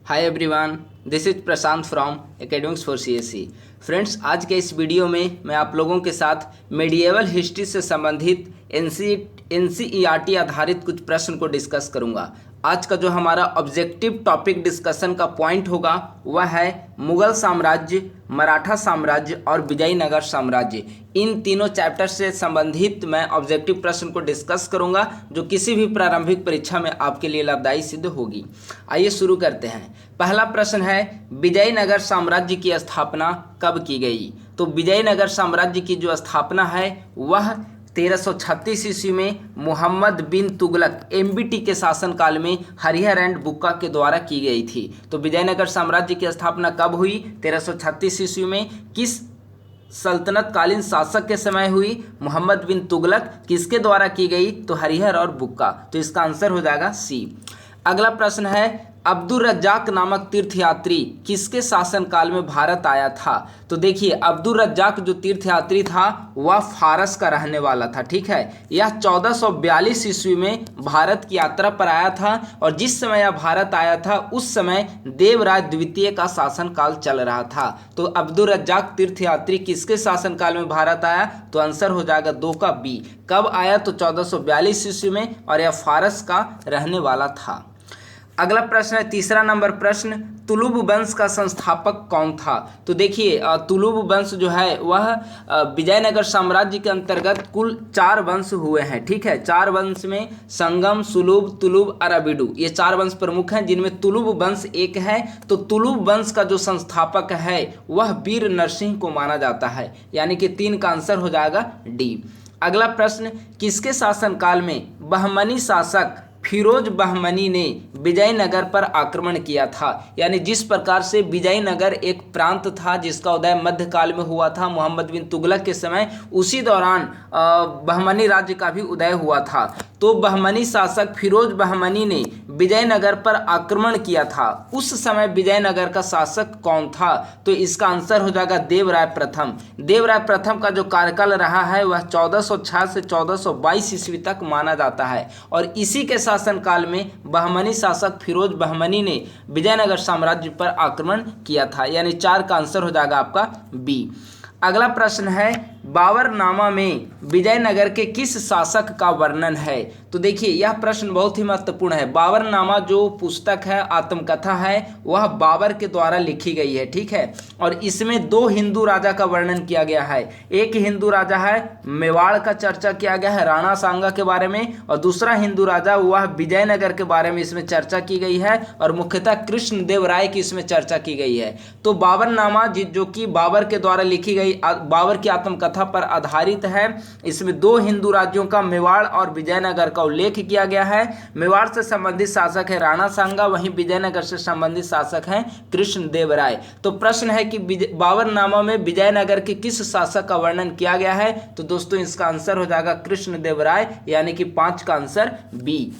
Hi everyone, this is Prashant from academics for CSE. Friends, आज के इस video में मैं आप लोगों के साथ मेडिएवल हिस्ट्री से संबंधित एनसीईआरटी आधारित कुछ प्रश्न को डिस्कस करूंगा। आज का जो हमारा ऑब्जेक्टिव टॉपिक डिस्कशन का पॉइंट होगा वह है मुगल साम्राज्य, मराठा साम्राज्य और विजयनगर साम्राज्य। इन तीनों चैप्टर से संबंधित मैं ऑब्जेक्टिव प्रश्न को डिस्कस करूंगा जो किसी भी प्रारंभिक परीक्षा में आपके लिए लाभदायी सिद्ध होगी। आइए शुरू करते हैं। पहला प्रश्न है, विजयनगर साम्राज्य की स्थापना कब की गई? तो विजयनगर साम्राज्य की जो स्थापना है वह 1336 ईस्वी में मोहम्मद बिन तुगलक एमबीटी के शासनकाल में हरिहर एंड बुक्का के द्वारा की गई थी। तो विजयनगर साम्राज्य की स्थापना कब हुई? 1336 ईस्वी में। किस सल्तनत कालीन शासक के समय हुई? मोहम्मद बिन तुगलक। किसके द्वारा की गई? तो हरिहर और बुक्का। तो इसका आंसर हो जाएगा सी। अगला प्रश्न है, अब्दुल रज्जाक नामक तीर्थयात्री किसके शासनकाल में भारत आया था? तो देखिए, अब्दुल रज्जाक जो तीर्थयात्री था वह फारस का रहने वाला था। ठीक है, यह 1442 ईस्वी में भारत की यात्रा पर आया था और जिस समय यह भारत आया था उस समय देवराय द्वितीय का शासनकाल चल रहा था। तो अब्दुल रज्जाक तीर्थयात्री किसके शासनकाल में भारत आया? तो आंसर हो जाएगा 2 का बी। कब आया? तो 1442 ईस्वी में और यह फारस का रहने वाला था। अगला प्रश्न है, तीसरा नंबर प्रश्न, तुलुब वंश का संस्थापक कौन था? तो देखिए, तुलुब वंश जो है वह विजयनगर साम्राज्य के अंतर्गत कुल 4 वंश हुए हैं। ठीक है, 4 वंश में संगम, सुलुब, तुलुब, अराबिडु, ये 4 वंश प्रमुख हैं जिनमें तुलुब वंश एक है। तो तुलुब वंश का जो संस्थापक है वह वीर नरसिंह को माना जाता है, यानी कि 3 का आंसर हो जाएगा डी। अगला प्रश्न, किसके शासनकाल में बहमनी शासक फिरोज बहमनी ने विजयनगर पर आक्रमण किया था? यानी जिस प्रकार से विजयनगर एक प्रांत था जिसका उदय मध्यकाल में हुआ था मोहम्मद बिन तुगलक के समय, उसी दौरान बहमनी राज्य का भी उदय हुआ था। तो बहमनी शासक फिरोज बहमनी ने विजयनगर पर आक्रमण किया था। उस समय विजयनगर का शासक कौन था? तो इसका आंसर हो जाएगा देवराय प्रथम। देवराय प्रथम का जो कार्यकाल रहा है वह 1406 से 1422 ईस्वी तक माना जाता है और इसी के शासनकाल में बहमनी शासक फिरोज बहमनी ने विजयनगर साम्राज्य पर आक्रमण किया था, यानी 4 का आंसर हो जाएगा आपका बी। अगला प्रश्न है, बाबरनामा में विजयनगर के किस शासक का वर्णन है? तो देखिए, यह प्रश्न बहुत ही महत्वपूर्ण है। बाबरनामा जो पुस्तक है, आत्मकथा है, वह बाबर के द्वारा लिखी गई है। ठीक है, और इसमें 2 हिंदू राजा का वर्णन किया गया है। एक हिंदू राजा है मेवाड़ का चर्चा किया गया है राणा सांगा के बारे में, और दूसरा हिंदू राजा वह विजयनगर के बारे में इसमें चर्चा की गई है और मुख्यतः कृष्ण देव राय की इसमें चर्चा की गई है। तो बाबरनामा जो कि बाबर के द्वारा लिखी गई, बाबर की आत्मकथा पर आधारित है। इसमें 2 हिंदू राज्यों का, मेवाड़ और विजयनगर का उल्लेख किया गया है। मेवाड़ से संबंधित शासक है राणा सांगा, वहीं विजयनगर से संबंधित शासक हैं कृष्ण देव राय। तो प्रश्न है कि बाबरनामा में विजयनगर के किस शासक का वर्णन किया गया है? तो दोस्तों इसका आंसर हो जाएगा कृष्ण देव राय, यानी कि 5 का आंसर बी।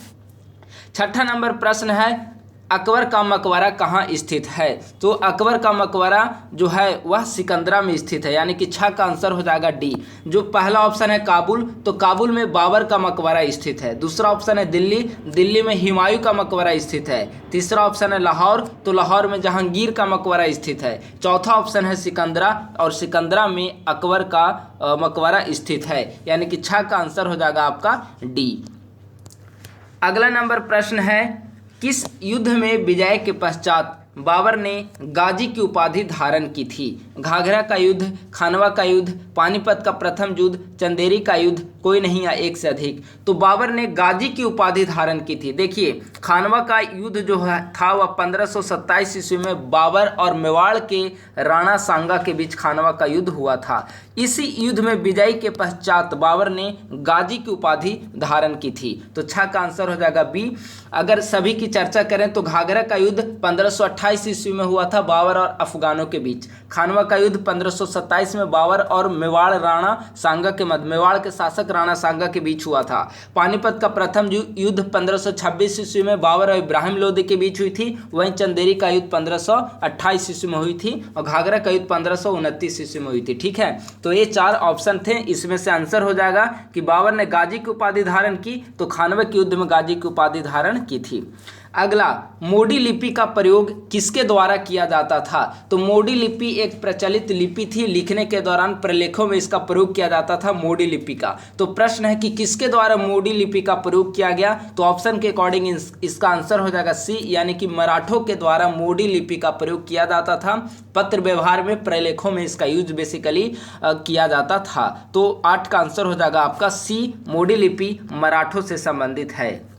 छठा नंबर प्रश्न है, अकबर का मकबरा कहाँ स्थित है? तो अकबर का मकबरा जो है वह सिकंदरा में स्थित है, यानी कि 6 का आंसर हो जाएगा डी। जो पहला ऑप्शन है काबुल, तो काबुल में बाबर का मकबरा स्थित है। दूसरा ऑप्शन है दिल्ली, दिल्ली में हुमायूं का मकबरा स्थित है। तीसरा ऑप्शन है लाहौर, तो लाहौर में जहांगीर का मकबरा स्थित है। चौथा ऑप्शन है सिकंदरा, और सिकंदरा में अकबर का मकबरा स्थित है, यानी कि 6 का आंसर हो जाएगा आपका डी। अगला नंबर प्रश्न है, किस युद्ध में विजय के पश्चात बाबर ने गाजी की उपाधि धारण की थी? घाघरा का युद्ध, खानवा का युद्ध, पानीपत का प्रथम युद्ध, चंदेरी का युद्ध, कोई नहीं या एक से अधिक। तो बाबर ने गाजी की उपाधि धारण की थी। देखिए, खानवा का युद्ध जो था वह 1527 ईस्वी में बाबर और मेवाड़ के राणा सांगा के बीच खानवा का युद्ध हुआ था। इसी युद्ध में विजय के पश्चात बाबर ने गाजी की उपाधि धारण की थी। तो 6 का आंसर हो जाएगा बी। अगर सभी की चर्चा करें तो घाघरा का युद्ध 1528 ईस्वी में हुआ था बाबर और अफगानों के बीच। खानवा का युद्ध 1527 में बाबर और मेवाड़ राणा सांगा के मध्य, मेवाड़ के शासक राणा सांगा के बीच हुआ था। पानीपत का प्रथम युद्ध 1526 ईस्वी में बाबर और इब्राहिम लोदी के बीच हुई थी। वहीं चंदेरी का युद्ध 1528 ईस्वी में हुई थी और घाघरा का युद्ध 1529 ईस्वी में हुई थी। ठीक है, तो ये 4 ऑप्शन थे, इसमें से आंसर हो जाएगा कि बाबर ने गाजी की उपाधि धारण की, तो खानवा के युद्ध में गाजी की उपाधि धारण की थी। अगला, मोडी लिपि का प्रयोग किसके द्वारा किया जाता था? तो मोडी लिपि एक प्रचलित लिपि थी, लिखने के दौरान प्रलेखों में इसका प्रयोग किया जाता था मोडी लिपि का। तो प्रश्न है कि किसके द्वारा मोडी लिपि का प्रयोग किया गया? तो ऑप्शन के अकॉर्डिंग इसका आंसर हो जाएगा सी, यानी कि मराठों के द्वारा मोडी लिपि का प्रयोग किया जाता था। पत्र व्यवहार में, प्रलेखों में इसका यूज बेसिकली किया जाता था। तो 8 का आंसर हो जाएगा आपका सी, मोडी लिपि मराठों से संबंधित है।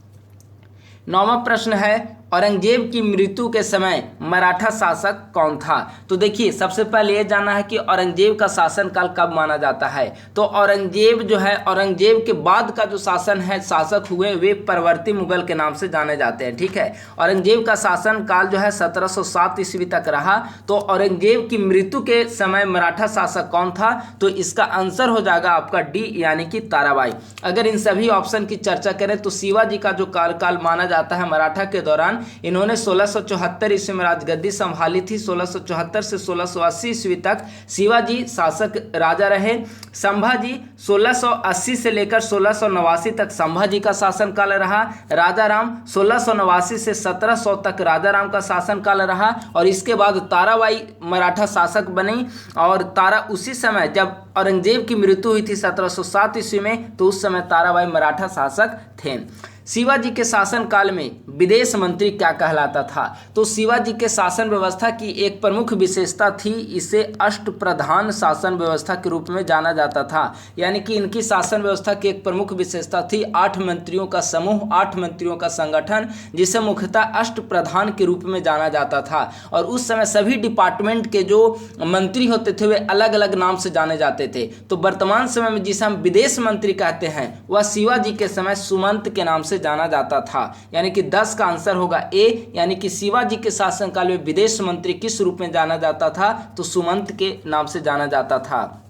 9वां प्रश्न है, औरंगजेब की मृत्यु के समय मराठा शासक कौन था? तो देखिए, सबसे पहले ये जानना है कि औरंगजेब का शासनकाल कब माना जाता है। तो औरंगजेब जो है, औरंगजेब के बाद का जो शासन है, शासक हुए वे परवर्ती मुगल के नाम से जाने जाते हैं। ठीक है, औरंगजेब का शासनकाल जो है 1707 ईस्वी तक रहा। तो औरंगजेब की मृत्यु के समय मराठा शासक कौन था? तो इसका आंसर हो जाएगा आपका डी, यानी कि ताराबाई। अगर इन सभी ऑप्शन की चर्चा करें तो शिवाजी का जो कार्यकाल माना जाता है मराठा के दौरान, इन्होंने 1674 ईस्वी में राजगद्दी संभाली थी। 1674 से 1680 ईस्वी तक शिवाजी शासक राजा रहे। संभाजी 1680 से लेकर 1689 तक संभाजी का शासनकाल रहा। राजा राम 1689 से 1700 तक राजा राम का शासनकाल रहा। और इसके बाद ताराबाई मराठा शासक बनी। और तारा उसी समय जब औरंगजेब की मृत्यु हुई थी 1707 ईस्वी में, तो उस समय ताराबाई मराठा शासक थे। शिवाजी के शासन काल में विदेश मंत्री क्या कहलाता था? तो शिवाजी के शासन व्यवस्था की एक प्रमुख विशेषता थी, इसे अष्टप्रधान शासन व्यवस्था के रूप में जाना जाता था। यानी कि इनकी शासन व्यवस्था की एक प्रमुख विशेषता थी 8 मंत्रियों का समूह, 8 मंत्रियों का संगठन, जिसे मुख्यतः अष्टप्रधान के रूप में जाना जाता था। और उस समय सभी डिपार्टमेंट के जो मंत्री होते थे वे अलग अलग नाम से जाने जाते थे। तो वर्तमान समय में जिसे हम विदेश मंत्री कहते हैं, वह शिवाजी के समय सुमंत के नाम से जाना जाता था। यानी कि 10 का आंसर होगा ए, यानी कि शिवाजी के शासनकाल में विदेश मंत्री किस रूप में जाना जाता था? तो सुमंत के नाम से जाना जाता था।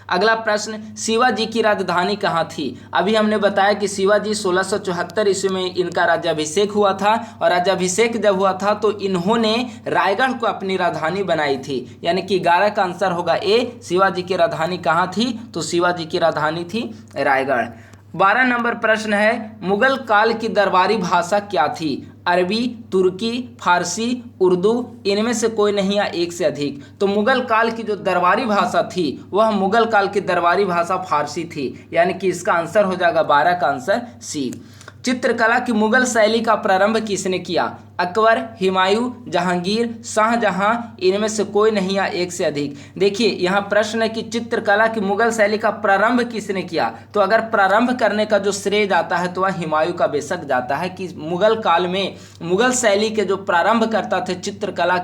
अगला प्रश्न, शिवाजी की राजधानी कहाँ थी? अभी हमने बताया कि शिवाजी 1674 ईस्वी में इनका राज्याभिषेक हुआ था। और राज्याभिषेक जब हुआ था तो इन्होंने रायगढ़ को अपनी राजधानी बनाई थी। यानी कि 11 का आंसर होगा ए, शिवाजी की राजधानी कहाँ थी? तो शिवाजी की राजधानी थी रायगढ़। 12 नंबर प्रश्न है, मुगल काल की दरबारी भाषा क्या थी? अरबी, तुर्की, फारसी, उर्दू, इनमें से कोई नहीं या एक से अधिक? तो मुगल काल की जो दरबारी भाषा थी वह मुगल काल की दरबारी भाषा फारसी थी। यानी कि इसका आंसर हो जाएगा 12 का आंसर सी। चित्रकला की मुगल शैली का प्रारंभ किसने किया? अकबर, हुमायूं, जहांगीर, शाहजहां, इनमें से कोई नहीं या एक से अधिक? देखिए, यहाँ प्रश्न है कि चित्रकला की मुगल शैली का प्रारंभ किसने किया? तो अगर प्रारंभ करने का जो श्रेय जाता है तो वह हुमायूं का बेशक जाता है कि मुगल काल में मुगल शैली के जो प्रारंभ करता थे चित्रकला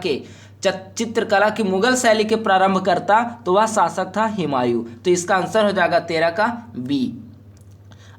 की मुगल शैली के प्रारंभ करता तो वह शासक था हुमायूं। तो इसका आंसर हो जाएगा 13 का बी।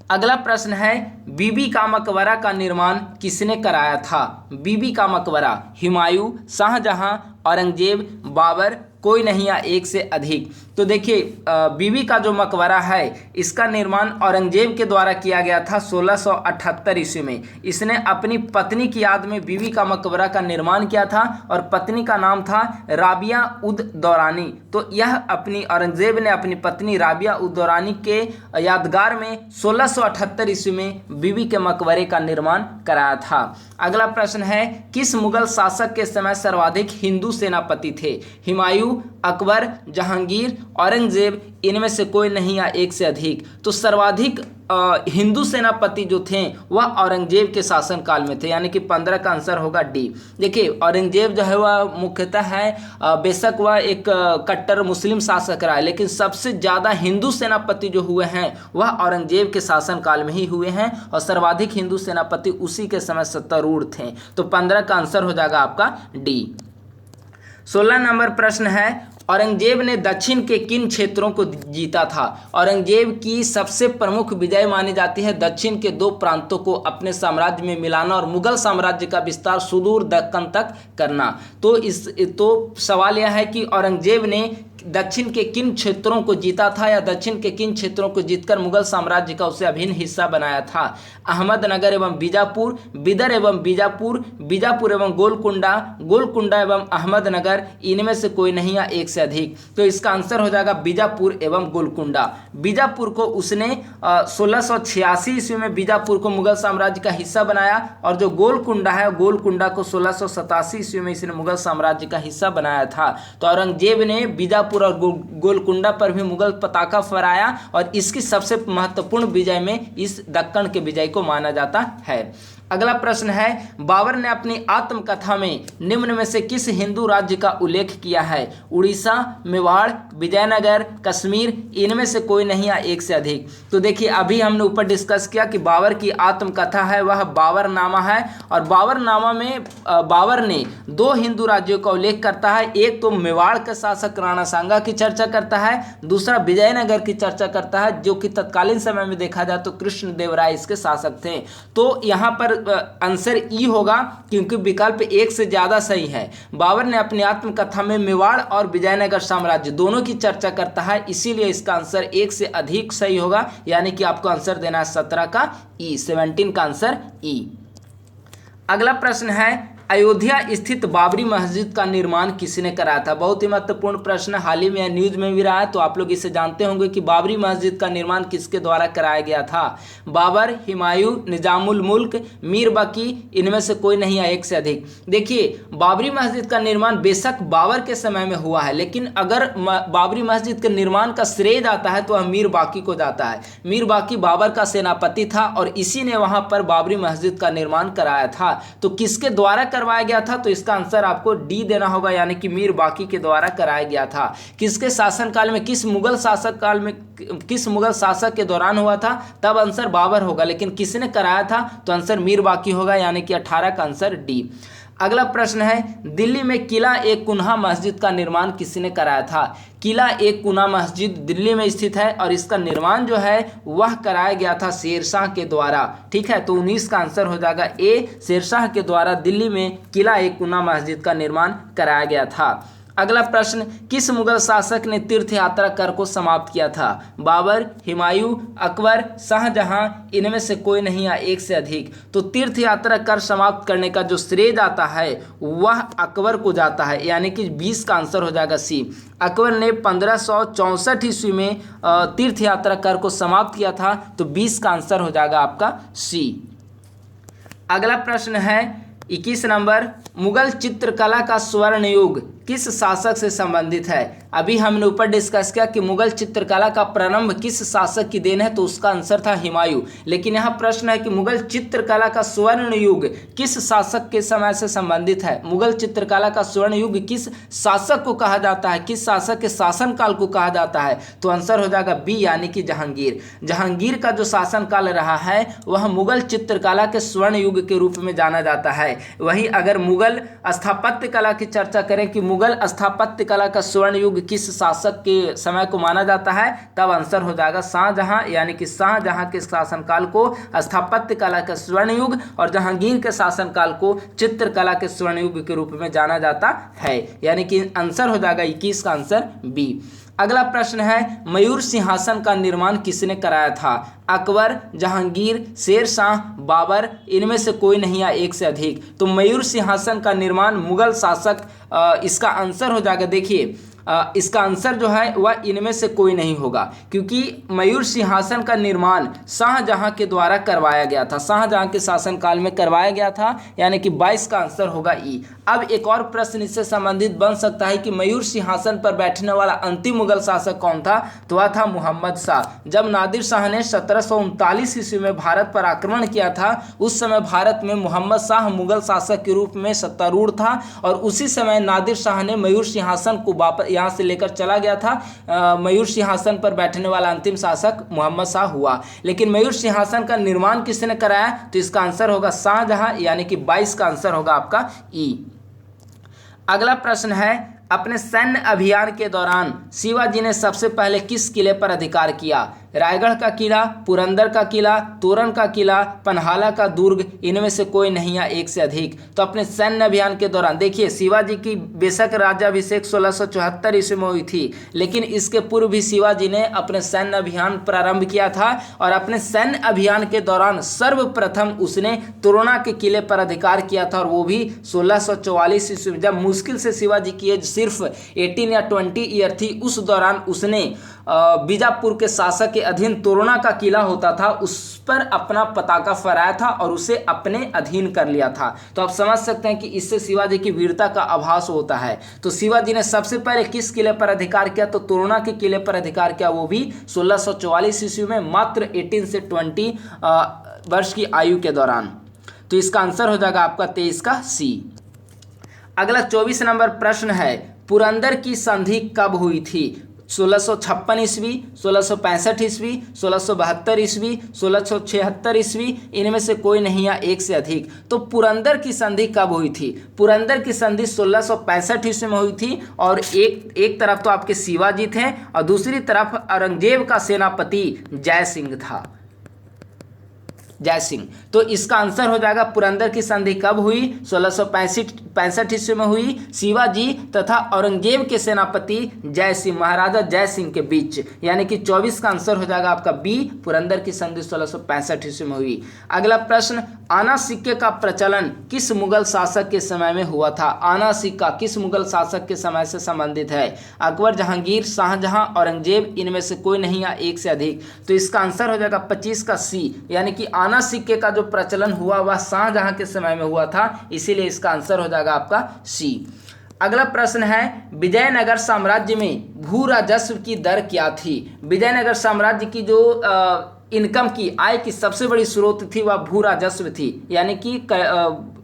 अगला प्रश्न है, बीबी का मकबरा का निर्माण किसने कराया था? बीबी का मकबरा हुमायूं, शाहजहां, औरंगजेब, बाबर, कोई नहीं या एक से अधिक? तो देखिए, बीबी का जो मकबरा है इसका निर्माण औरंगजेब के द्वारा किया गया था 1678 ईस्वी में। इसने अपनी पत्नी की याद में बीबी का मकबरा का निर्माण किया था और पत्नी का नाम था राबिया उद दौरानी। तो यह औरंगजेब ने अपनी पत्नी राबिया उद दौरानी के यादगार में 1678 ईस्वी में बीबी के मकबरे का निर्माण कराया था। अगला प्रश्न है, किस मुगल शासक के समय सर्वाधिक हिंदू सेनापति थे? हुमायूं, अकबर, जहांगीर, औरंगजेब, इनमें से कोई नहीं या एक से अधिक? तो सर्वाधिक हिंदू सेनापति जो थे वह औरंगजेब के शासनकाल में थे। यानी कि 15 का आंसर होगा डी। देखिए, औरंगजेब जो है वह मुख्यतः है बेशक वह एक कट्टर मुस्लिम शासक रहा है, लेकिन सबसे ज़्यादा हिंदू सेनापति जो हुए हैं वह औरंगजेब के शासनकाल में ही हुए हैं। और सर्वाधिक हिंदू सेनापति उसी के समय सत्तारूढ़ थे। तो 15 का आंसर हो जाएगा आपका डी। 16 नंबर प्रश्न है, औरंगजेब ने दक्षिण के किन क्षेत्रों को जीता था? औरंगजेब की सबसे प्रमुख विजय मानी जाती है दक्षिण के 2 प्रांतों को अपने साम्राज्य में मिलाना और मुगल साम्राज्य का विस्तार सुदूर दक्कन तक करना। तो सवाल यह है कि औरंगजेब ने दक्षिण के किन क्षेत्रों को जीता था या दक्षिण के किन क्षेत्रों को जीतकर मुगल साम्राज्य का उसे अभिन्न हिस्सा बनाया था? अहमदनगर एवं बीजापुर, बिदर एवं बीजापुर, बीजापुर एवं गोलकुंडा, गोलकुंडा एवं अहमदनगर, इनमें से कोई नहीं या एक से से अधिक, तो इसका आंसर हो जाएगा बीजापुर एवं गोलकुंडा। बीजापुर को उसने 1686 ईस्वी में बीजापुर को मुगल साम्राज्य का हिस्सा बनाया, और जो गोलकुंडा है गोलकुंडा को 1687 ईस्वी में इसने मुगल साम्राज्य का हिस्सा बनाया था। तो औरंगजेब ने बीजापुर और गोलकुंडा पर भी मुगल पताका फहराया, और इसकी सबसे महत्वपूर्ण विजय में इस दक्कन के विजय को माना जाता है। अगला प्रश्न है, बाबर ने अपनी आत्मकथा में निम्न में से किस हिंदू राज्य का उल्लेख किया है? उड़ीसा, मेवाड़, विजयनगर, कश्मीर, इनमें से कोई नहीं या एक से अधिक। तो देखिए अभी हमने ऊपर डिस्कस किया कि बाबर की आत्मकथा है वह बाबरनामा है, और बाबरनामा में बाबर ने दो हिंदू राज्यों का उल्लेख करता है। एक तो मेवाड़ के शासक राणा सांगा की चर्चा करता है, दूसरा विजयनगर की चर्चा करता है, जो कि तत्कालीन समय में देखा जाए तो कृष्णदेवराय इसके शासक थे। तो यहाँ पर आंसर ई होगा, क्योंकि विकल्प एक से ज्यादा सही है। बाबर ने अपनी आत्मकथा में मेवाड़ और विजयनगर साम्राज्य दोनों की चर्चा करता है, इसीलिए इसका आंसर एक से अधिक सही होगा, यानी कि आपको आंसर देना है 17 का ई, 17 का आंसर ई। अगला प्रश्न है, अयोध्या स्थित बाबरी मस्जिद का निर्माण किसने कराया था? बहुत ही महत्वपूर्ण प्रश्न, हाल ही में न्यूज में भी रहा है, तो आप लोग इसे जानते होंगे कि बाबरी मस्जिद का निर्माण किसके द्वारा कराया गया था? बाबर, हुमायूं, निजामुल मुल्क, मीर बाकी, इनमें से कोई नहीं है एक से अधिक। देखिए बाबरी मस्जिद का निर्माण बेशक बाबर के समय में हुआ है, लेकिन अगर बाबरी मस्जिद के निर्माण का श्रेय जाता है तो वह मीर बाकी को जाता है। मीर बाकी बाबर का सेनापति था, और इसी ने वहां पर बाबरी मस्जिद का निर्माण कराया था। तो किसके द्वारा करवाया गया था? तो इसका आंसर आपको डी देना होगा, यानी कि मीर बाकी के द्वारा कराया गया था। किसके शासनकाल में, किस मुगल शासक काल में, किस मुगल शासक के दौरान हुआ था? तब आंसर बाबर होगा, लेकिन किसने कराया था? तो आंसर मीर बाकी होगा, यानी कि 18 का आंसर डी। अगला प्रश्न है, दिल्ली में किला एक कुन्हा मस्जिद का निर्माण किसने कराया था? किला एक कुन्हा मस्जिद दिल्ली में स्थित है, और इसका निर्माण जो है वह कराया गया था शेरशाह के द्वारा। ठीक है, तो 19 का आंसर हो जाएगा ए, शेरशाह के द्वारा दिल्ली में किला एक कुन्हा मस्जिद का निर्माण कराया गया था। अगला प्रश्न, किस मुगल शासक ने तीर्थ यात्रा कर को समाप्त किया था? बाबर, हुमायूं, अकबर, शाहजहां, इनमें से कोई नहीं या एक से अधिक। तो तीर्थ यात्रा कर समाप्त करने का जो श्रेय जाता है वह अकबर को जाता है, यानी कि 20 का आंसर हो जाएगा सी। अकबर ने 1564 ईस्वी में तीर्थ यात्रा कर को समाप्त किया था, तो 20 का आंसर हो जाएगा आपका सी। अगला प्रश्न है 21 नंबर, मुगल चित्रकला का स्वर्ण युग किस शासक से संबंधित है? अभी हमने ऊपर डिस्कस किया कि मुगल चित्रकला का प्रारंभ किस शासक की देन है, तो उसका आंसर था हुमायूं। लेकिन यहाँ प्रश्न है कि मुगल चित्रकला का स्वर्ण युग किस शासक के समय से संबंधित है? मुगल चित्रकला का स्वर्ण युग किस शासक को कहा जाता है, किस शासक के शासनकाल को कहा जाता है? तो आंसर हो जाएगा बी, यानी कि जहांगीर। जहांगीर का जो शासनकाल रहा है वह मुगल चित्रकला के स्वर्ण युग के रूप में जाना जाता है। वहीं अगर मुगल स्थापत्य कला की चर्चा करें कि मुगल स्थापत्य कला का स्वर्ण युग किस शासक के समय को माना जाता है, तब आंसर हो जाएगा शाहजहां, यानी कि शाहजहां के शासनकाल को स्थापत्य कला का स्वर्ण युग और जहांगीर के शासनकाल को चित्रकला के स्वर्ण युग के रूप में जाना जाता है, यानी कि आंसर हो जाएगा 21 का आंसर बी। अगला प्रश्न है, मयूर सिंहासन का निर्माण किसने कराया था? अकबर, जहांगीर, शेरशाह, बाबर, इनमें से कोई नहीं या एक से अधिक। तो मयूर सिंहासन का निर्माण मुगल शासक, इसका आंसर हो जाएगा, देखिए इसका आंसर जो है वह इनमें से कोई नहीं होगा, क्योंकि मयूर सिंहासन का निर्माण शाहजहां के द्वारा करवाया गया था, शाहजहां के शासनकाल में करवाया गया था, यानी कि 22 का आंसर होगा ई। अब एक और प्रश्न इससे संबंधित बन सकता है कि मयूर सिंहासन पर बैठने वाला अंतिम मुगल शासक कौन था? तो वह था मोहम्मद शाह। जब नादिर शाह ने 1739 ईस्वी में भारत पर आक्रमण किया था, उस समय भारत में मोहम्मद शाह मुगल शासक के रूप में सत्तारूढ़ था, और उसी समय नादिर शाह ने मयूर सिंहासन को वापस यहाँ से लेकर चला गया था। मयूर सिंहासन पर बैठने वाला अंतिम शासक मोहम्मद शाह हुआ। लेकिन मयूर सिंहासन का निर्माण किसने कराया? तो इसका आंसर होगा शाहजहां, यानी कि 22 का आंसर होगा आपका ई। अगला प्रश्न है, अपने सैन्य अभियान के दौरान शिवाजी ने सबसे पहले किस किले पर अधिकार किया? रायगढ़ का किला, पुरंदर का किला, तोरण का किला, पन्हाला का दुर्ग, इनमें से कोई नहीं या एक से अधिक। तो अपने सैन्य अभियान के दौरान देखिए, शिवाजी की बेशक राज्याभिषेक 1674 ईस्वी में हुई थी, लेकिन इसके पूर्व भी शिवाजी ने अपने सैन्य अभियान प्रारंभ किया था और अपने सैन्य अभियान के दौरान सर्वप्रथम उसने तोरणा के किले पर अधिकार किया था, और वो भी 1644 ईस्वी में, जब मुश्किल से शिवाजी की एज सिर्फ 18 या 20 ईयर थी। उस दौरान उसने बीजापुर के शासक के अधीन तोरणा का किला होता था, उस पर अपना पताका फहराया था और उसे अपने अधीन कर लिया था। तो आप समझ सकते हैं कि इससे शिवाजी की वीरता का आभास होता है। तो शिवाजी ने सबसे पहले किस किले पर अधिकार किया? तो तोरणा के किले पर अधिकार किया, वो भी 1644 ईस्वी में, मात्र 18 से 20 वर्ष की आयु के दौरान। तो इसका आंसर हो जाएगा आपका 23 का सी। अगला 24 नंबर प्रश्न है, पुरंदर की संधि कब हुई थी? 1656 ईस्वी, 1665 ईस्वी, 1672 ईस्वी, 1676 ईस्वी, इनमें से कोई नहीं या एक से अधिक। तो पुरंदर की संधि कब हुई थी? पुरंदर की संधि 1665 ईस्वी में हुई थी, और एक तरफ तो आपके शिवाजी थे और दूसरी तरफ औरंगजेब का सेनापति जय सिंह था, जय सिंह। तो इसका आंसर हो जाएगा पुरंदर की संधि कब हुई? 1665 ईस्वी में हुई, शिवाजी तथा औरंगजेब के सेनापति जय सिंह, महाराजा जय सिंह के बीच, यानी कि 24 का आंसर हो जाएगा आपका बी, पुरंदर की संधि 1665 ईस्वी में हुई। अगला प्रश्न, आना सिक्के का प्रचलन किस मुगल शासक के समय में हुआ था? आना सिक्का किस मुगल शासक के समय से संबंधित है? अकबर, जहांगीर, शाहजहां, औरंगजेब, इनमें से कोई नहीं या एक से अधिक। तो इसका आंसर हो जाएगा 25 का सी, यानी कि आना सिक्के का जो प्रचलन हुआ वह शाहजहां के समय में हुआ था, इसीलिए इसका आंसर हो जाएगा आपका सी। अगला प्रश्न है, विजयनगर साम्राज्य में भू राजस्व की दर क्या थी? विजयनगर साम्राज्य की जो इनकम की, आय की सबसे बड़ी स्रोत थी वह भू राजस्व थी, यानी कि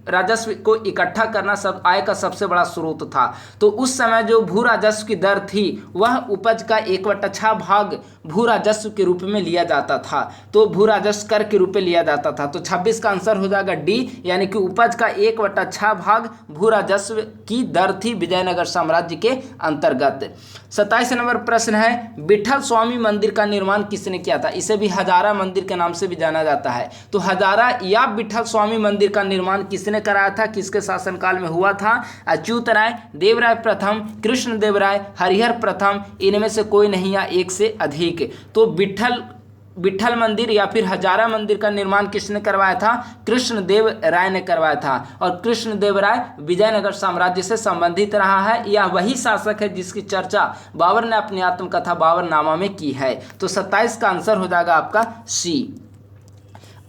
राजस्व को इकट्ठा करना सब आय का सबसे बड़ा स्रोत था। तो उस समय जो भू राजस्व की दर थी वह उपज का 1/6 भाग भू राजस्व के रूप में लिया जाता था, तो भू राजस्व कर के रूप में लिया जाता था। तो 26 का आंसर हो जाएगा डी, यानी कि उपज का 1/6 भाग भू राजस्व की दर थी विजयनगर साम्राज्य के अंतर्गत। 27 नंबर प्रश्न है, विठल स्वामी मंदिर का निर्माण किसने किया था? इसे भी हजारा मंदिर के नाम से भी जाना जाता है। तो हजारा या विठल स्वामी मंदिर का निर्माण किसने कराया था, किसके शासनकाल में हुआ था? अच्युत राय, देवराय प्रथम, कृष्ण देव राय, हरिहर प्रथम, इनमें से कोई नहीं या एक से अधिक। तो विठल मंदिर या फिर हजारा मंदिर का निर्माण किसने करवाया था? कृष्ण देव राय ने करवाया था, और कृष्ण देव राय विजयनगर साम्राज्य से संबंधित रहा है। यह वही शासक है जिसकी चर्चा बाबर ने अपनी आत्मकथा बाबरनामा में की है। तो 27 का आंसर हो जाएगा आपका सी।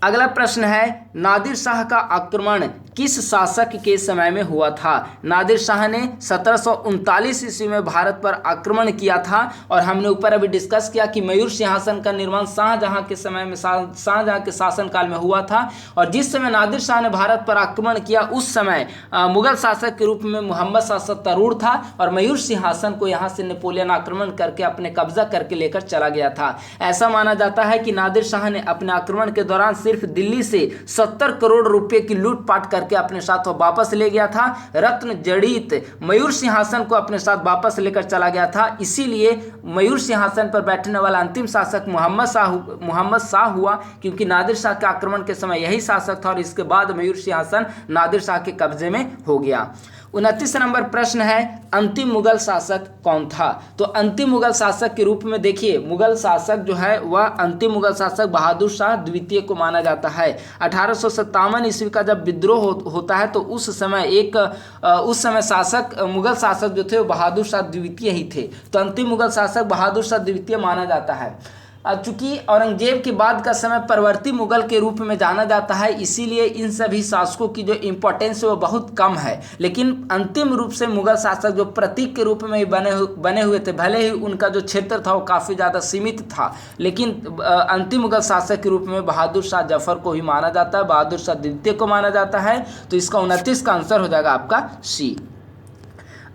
अगला प्रश्न है, नादिर शाह का आक्रमण किस शासक के समय में हुआ था? नादिर शाह ने 1739 ईस्वी में भारत पर आक्रमण किया था, और हमने ऊपर अभी डिस्कस किया कि मयूर सिंहासन का निर्माण शाहजहां के समय में, शाहजहां के शासनकाल में हुआ था। और जिस समय नादिर शाह ने भारत पर आक्रमण किया उस समय मुगल शासक के रूप में मोहम्मद शाह सत्तारूढ़ था, और मयूर सिंहासन को यहाँ से नेपोलियन आक्रमण करके अपने कब्जा करके लेकर चला गया था। ऐसा माना जाता है कि नादिर शाह ने अपने आक्रमण के दौरान सिर्फ दिल्ली से 70 करोड़ रुपए की लूटपाट करके अपने साथ वापस ले गया था। रत्न जड़ित मयूर सिंहासन को अपने साथ वापस लेकर चला गया था, इसीलिए मयूर सिंहासन पर बैठने वाला अंतिम शासक मोहम्मद शाह हुआ, क्योंकि नादिर शाह के आक्रमण के समय यही शासक था, और इसके बाद मयूर सिंहासन नादिर शाह के कब्जे में हो गया। 29 नंबर प्रश्न है, अंतिम मुगल शासक कौन था? तो अंतिम मुगल शासक के रूप में देखिए, मुगल शासक जो है वह अंतिम मुगल शासक बहादुर शाह द्वितीय को माना जाता है। 1857 ईस्वी का जब विद्रोह होता है तो उस समय शासक, मुगल शासक जो थे वो बहादुर शाह द्वितीय ही थे। तो अंतिम मुगल शासक बहादुर शाह द्वितीय माना जाता है। चूंकि औरंगजेब के बाद का समय परवर्ती मुगल के रूप में जाना जाता है, इसीलिए इन सभी शासकों की जो इम्पोर्टेंस है वो बहुत कम है। लेकिन अंतिम रूप से मुगल शासक जो प्रतीक के रूप में ही बने हुए थे, भले ही उनका जो क्षेत्र था वो काफ़ी ज़्यादा सीमित था, लेकिन अंतिम मुगल शासक के रूप में बहादुर शाह जफर को ही माना जाता है, बहादुर शाह द्वितीय को माना जाता है। तो इसका 29 का आंसर हो जाएगा आपका सी।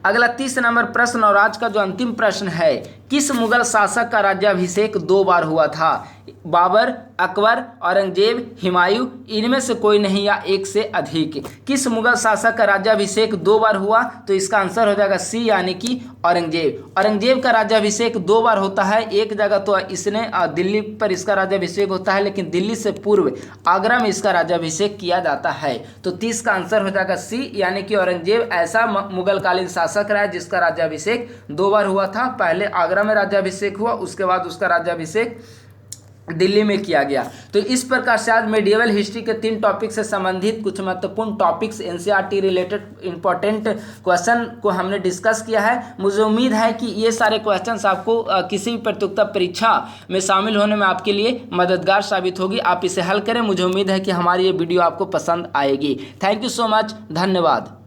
अगला 30 नंबर प्रश्न और आज का जो अंतिम प्रश्न है, किस मुगल शासक का राज्याभिषेक 2 बार हुआ था? बाबर, अकबर, औरंगजेब, हुमायूं, इनमें से कोई नहीं या एक से अधिक। किस मुगल शासक का राज्याभिषेक 2 बार हुआ? तो इसका आंसर हो जाएगा सी, यानी कि औरंगजेब। औरंगजेब का राज्याभिषेक 2 बार होता है। एक जगह तो इसने दिल्ली पर इसका राज्याभिषेक होता है, लेकिन दिल्ली से पूर्व आगरा में इसका राज्याभिषेक किया जाता है। तो 30 का आंसर हो जाएगा सी, यानी कि औरंगजेब ऐसा मुगल कालीन शासक रहा है जिसका राज्याभिषेक 2 बार हुआ था। पहले आगरा में राज्याभिषेक हुआ, उसके बाद उसका राज्याभिषेक दिल्ली में किया गया। तो इस प्रकार से आज मेडिएवल हिस्ट्री के 3 टॉपिक से संबंधित कुछ महत्वपूर्ण topics NCERT related important question को हमने डिस्कस किया है। मुझे उम्मीद है कि ये सारे क्वेश्चंस आपको किसी भी प्रतियोगिता परीक्षा में शामिल होने में आपके लिए मददगार साबित होगी। आप इसे हल करें। मुझे उम्मीद है कि हमारी ये वीडियो आपको पसंद आएगी। थैंक यू सो मच, धन्यवाद।